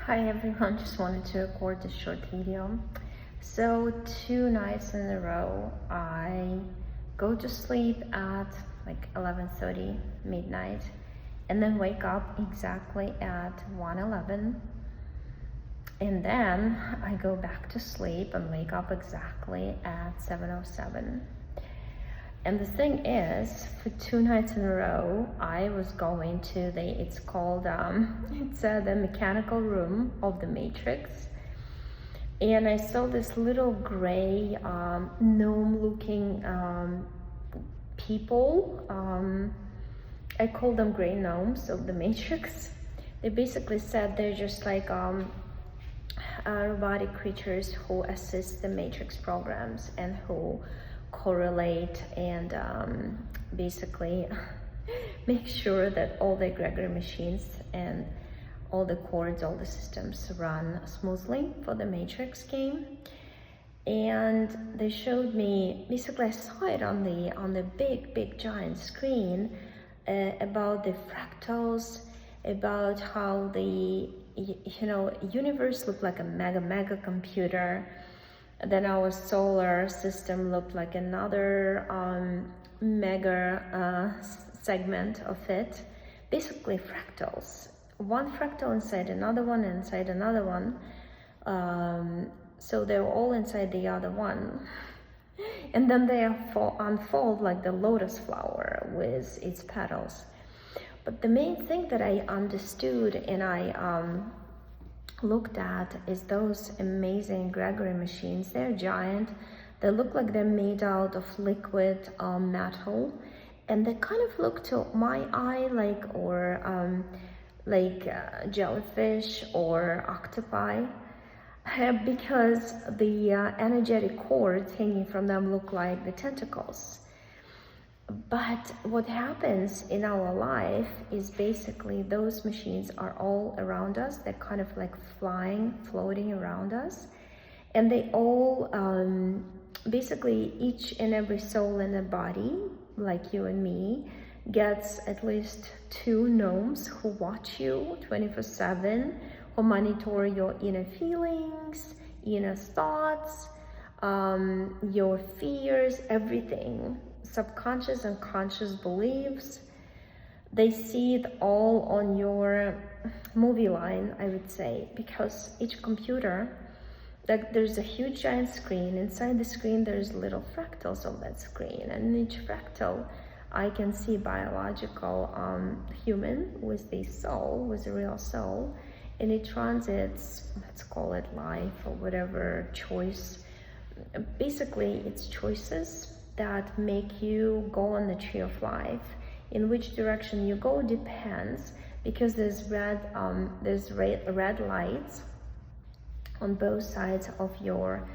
Hi everyone, just wanted to record this short video. So 2 nights in a row, I go to sleep at like 11:30 midnight and then wake up exactly at 1:11, and then I go back to sleep and wake up exactly at 7:07. And the thing is, for 2 nights in a row, I was going to it's called, the mechanical room of the Matrix. And I saw this little gray, gnome-looking people. I call them gray gnomes of the Matrix. They basically said they're just like robotic creatures who assist the Matrix programs and who correlate and basically make sure that all the Gregory machines and all the cords, all the systems run smoothly for the Matrix game. And they showed me, basically I saw it on the big giant screen, about the fractals, about how the universe looked like a mega computer. Then our solar system looked like another mega segment of it. Basically fractals. One fractal inside another one, inside another one. So they're all inside the other one. And then they unfold like the lotus flower with its petals. But the main thing that I understood and I looked at is those amazing Gregory machines. They're giant. They look like they're made out of liquid metal, and they kind of look to my eye like jellyfish or octopi, because the energetic cords hanging from them look like the tentacles. But what happens in our life is basically those machines are all around us. They're kind of like floating around us. And they all, basically each and every soul in the body, like you and me, gets at least 2 gnomes who watch you 24/7, who monitor your inner feelings, inner thoughts, your fears, everything. Subconscious and conscious beliefs. They see it all on your movie line, I would say, because each computer, like there's a huge giant screen. Inside the screen there's little fractals of that screen, and in each fractal I can see biological human with the soul, with a real soul, and it runs its, let's call it life or whatever choice. Basically it's choices that make you go on the tree of life. In which direction you go depends, because there's red lights on both sides of your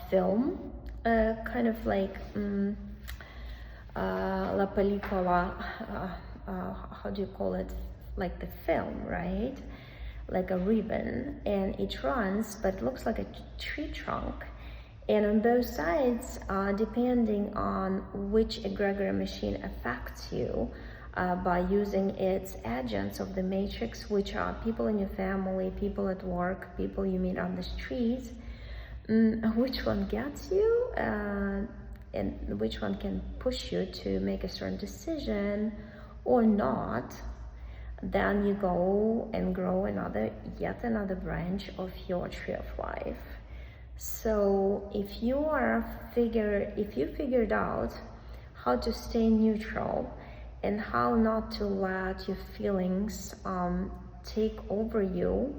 film, kind of like la película, how do you call it, like the film, right? Like a ribbon, and it runs, but it looks like a tree trunk. And on both sides, depending on which egregor machine affects you by using its agents of the Matrix, which are people in your family, people at work, people you meet on the street, which one gets you and which one can push you to make a certain decision or not, then you go and grow yet another branch of your tree of life. So if you figured out how to stay neutral and how not to let your feelings take over you,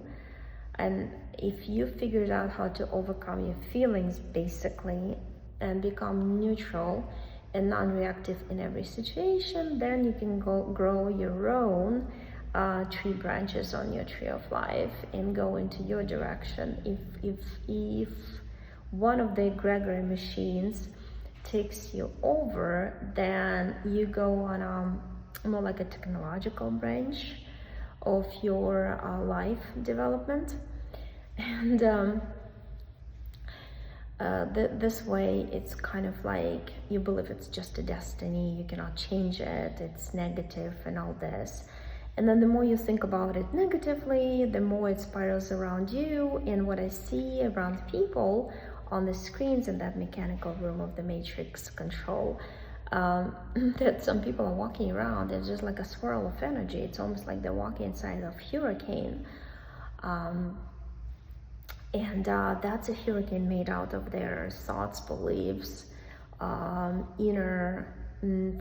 and if you figured out how to overcome your feelings basically and become neutral and non-reactive in every situation, then you can grow your own tree branches on your tree of life and go into your direction. If one of the Gregory machines takes you over, then you go on more like a technological branch of your life development, and this way it's kind of like you believe it's just a destiny, you cannot change it, it's negative and all this. And then the more you think about it negatively, the more it spirals around you. And what I see around people on the screens in that mechanical room of the matrix control, that some people are walking around, it's just like a swirl of energy. It's almost like they're walking inside of a hurricane. And that's a hurricane made out of their thoughts, beliefs, inner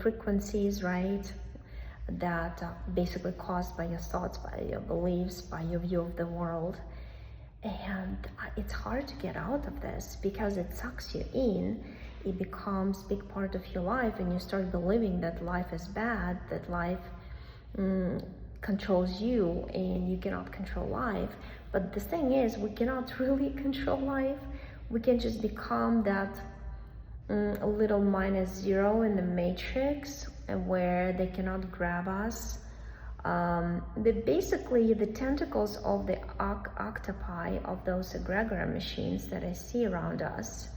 frequencies, right? That basically caused by your thoughts, by your beliefs, by your view of the world. And it's hard to get out of this because it sucks you in. It becomes a big part of your life, and you start believing that life is bad, that life controls you and you cannot control life. But the thing is, we cannot really control life. We can just become that a little -0 in the matrix, where they cannot grab us. Basically, the tentacles of the octopi of those egregor machines that I see around us,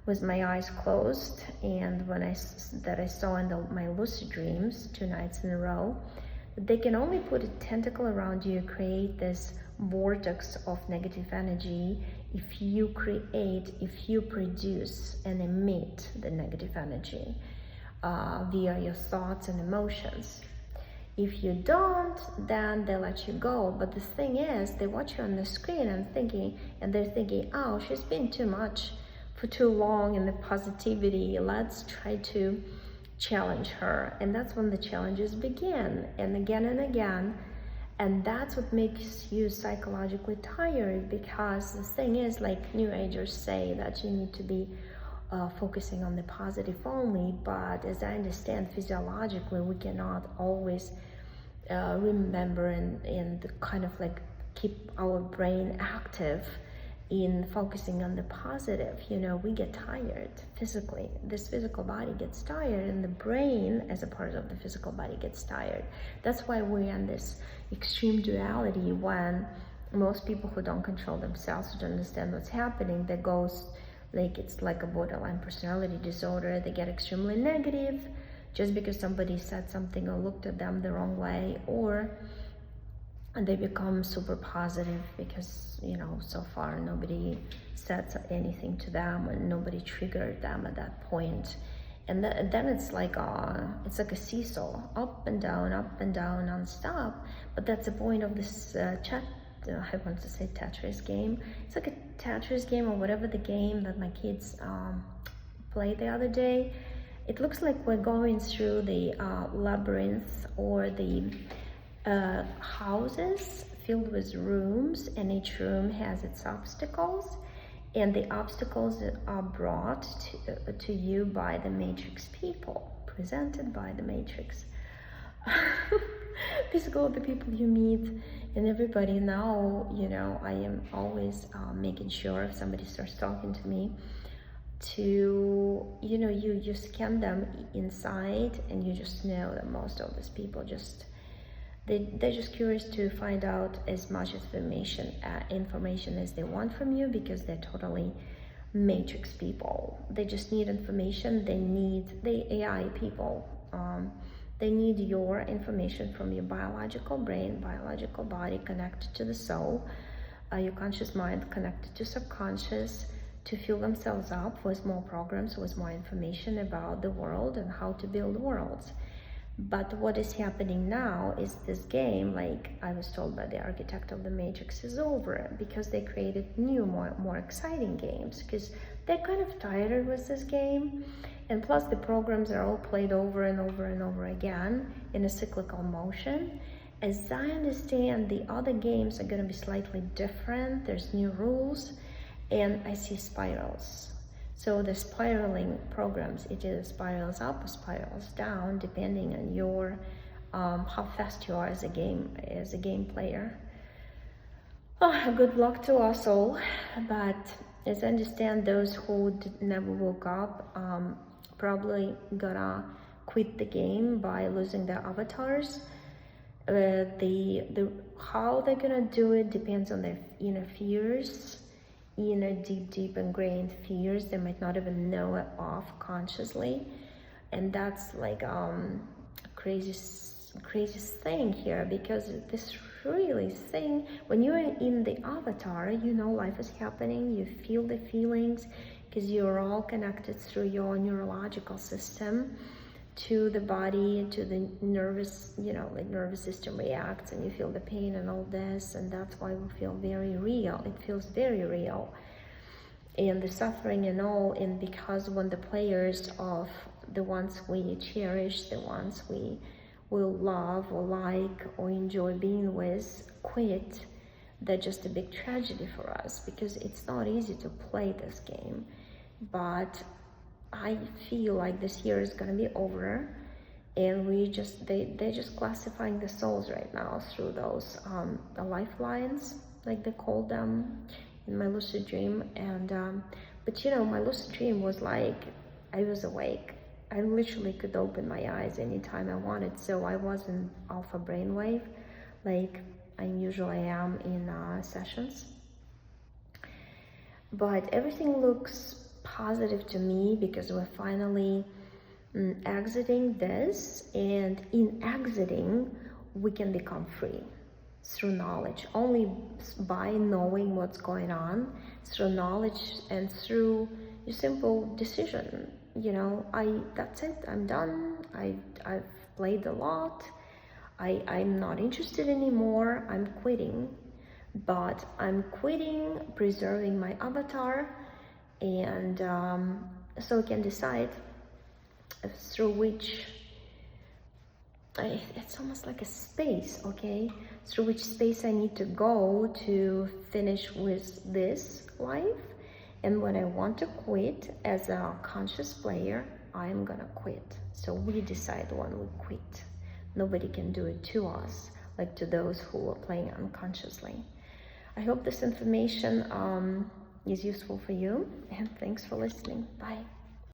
with my eyes closed, and that I saw in my lucid dreams 2 nights in a row, they can only put a tentacle around you, create this vortex of negative energy if you produce and emit the negative energy via your thoughts and emotions. If you don't, then they let you go. But the thing is, they watch you on the screen and they're thinking, oh, she's been too much for too long in the positivity. Let's try to challenge her. And that's when the challenges begin, and again. And that's what makes you psychologically tired, because the thing is, like New Agers say, that you need to be focusing on the positive only. But as I understand, physiologically, we cannot always remember and kind of like keep our brain active in focusing on the positive. You know, we get tired physically. This physical body gets tired, and the brain as a part of the physical body gets tired. That's why we're in this extreme duality, when most people who don't control themselves, who don't understand what's happening, they go like, it's like a borderline personality disorder. They get extremely negative just because somebody said something or looked at them the wrong way, and they become super positive because, you know, so far nobody said anything to them and nobody triggered them at that point. And then it's like a seesaw, up and down, non-stop. But that's the point of this I want to say Tetris game. It's like a Tetris game, or whatever the game that my kids played the other day. It looks like we're going through the labyrinth, or the houses filled with rooms, and each room has its obstacles, and the obstacles are brought to you by the Matrix people, presented by the Matrix. Basically, the people you meet, and everybody now, you know, I am always making sure if somebody starts talking to me, to, you know, you scan them inside, and you just know that most of these people just, they're just curious to find out as much information as they want from you, because they're totally matrix people. They just need information. The AI people, they need your information from your biological brain, biological body connected to the soul, your conscious mind connected to subconscious, to fill themselves up with more programs, with more information about the world and how to build worlds. But what is happening now is this game, like I was told by the architect of the Matrix, is over, because they created new, more exciting games, because they're kind of tired with this game. And plus the programs are all played over and over again in a cyclical motion. As I understand, the other games are going to be slightly different. There's new rules, and I see spirals. So the spiraling programs, it either spirals up or spirals down, depending on your how fast you are as a game player. Oh, good luck to us all. But as I understand, those who never woke up probably gonna quit the game by losing their avatars. How they're gonna do it depends on their inner fears. Deep ingrained fears they might not even know it off consciously, and that's like crazy craziest thing here, because this really thing, when you're in the avatar, you know life is happening, you feel the feelings, because you're all connected through your neurological system to the body, to the nervous, like nervous system reacts, and you feel the pain and all this, and that's why we feel very real. It feels very real, and the suffering and all. And because when the players of the ones we cherish, the ones we will love or like or enjoy being with, quit, that's just a big tragedy for us, because it's not easy to play this game. But I feel like this year is gonna be over, and they're just classifying the souls right now through those the lifelines, like they call them in my lucid dream. And but my lucid dream was like I was awake. I literally could open my eyes anytime I wanted, so I was in alpha brainwave, like I usually am in sessions. But everything looks positive to me, because we're finally exiting this, and in exiting we can become free through knowledge, only by knowing what's going on, through knowledge and through your simple decision. That's it, I'm done, I've played a lot, I'm not interested anymore, I'm quitting. But I'm quitting, preserving my avatar, and so I can decide through which it's almost like a space, okay, through which space I need to go to finish with this life. And when I want to quit as a conscious player, I'm gonna quit. So we decide when we quit. Nobody can do it to us, like to those who are playing unconsciously. I hope this information is useful for you, and thanks for listening. Bye.